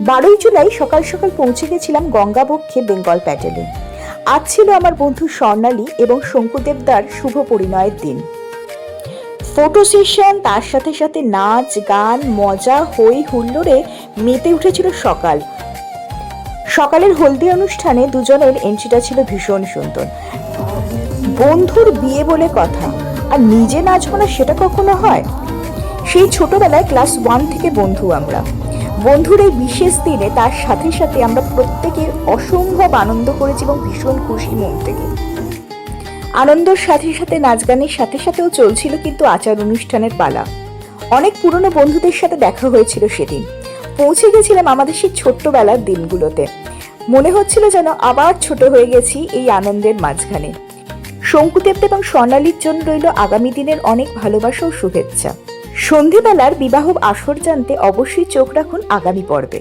12ই জুলাই সকাল সকাল পৌঁছে গেছিলাম গঙ্গাবক্ষে বেঙ্গল প্যাটেলে। আজ ছিল আমার বন্ধু স্বর্ণালী এবং শঙ্কুদেবদার শুভ পরিণয়ের দিন। ফটো সেশন, তার সাথে সাথে নাচ গান, মজা, হই হুল্লোড়ে মেতে উঠেছিল সকাল। সকালের হলদি অনুষ্ঠানে দুজনের এন্ট্রিটা ছিল ভীষণ সুন্দর। বন্ধুর বিয়ে বলে কথা, আর নিজে নাচবো না সেটা কখনো হয়? সেই ছোটবেলায় ক্লাস 1 থেকে বন্ধু আমরা। বন্ধুর এই বিশেষ দিনে তার সাথে সাথে আমরা প্রত্যেকে অসম্ভব আনন্দ করেছি এবং ভীষণ খুশি মন থেকে। আনন্দের সাথে সাথে নাচ গানের সাথে সাথেও চলছিল কিন্তু আচার অনুষ্ঠানের পালা। অনেক পুরনো বন্ধুদের সাথে দেখা হয়েছিল সেদিন। পৌঁছে গেছিলাম আমাদের সেই ছোট্টবেলার দিনগুলোতে। মনে হচ্ছিল যেন আবার ছোট হয়ে গেছি এই আনন্দের মাঝখানে। শঙ্কুদেব এবং স্বর্ণালীর জন্য রইল আগামী দিনের অনেক ভালোবাসা ও শুভেচ্ছা। সন্ধেবেলার বিবাহ আসর জানতে অবশ্যই চোখ রাখুন আগামী পর্বে।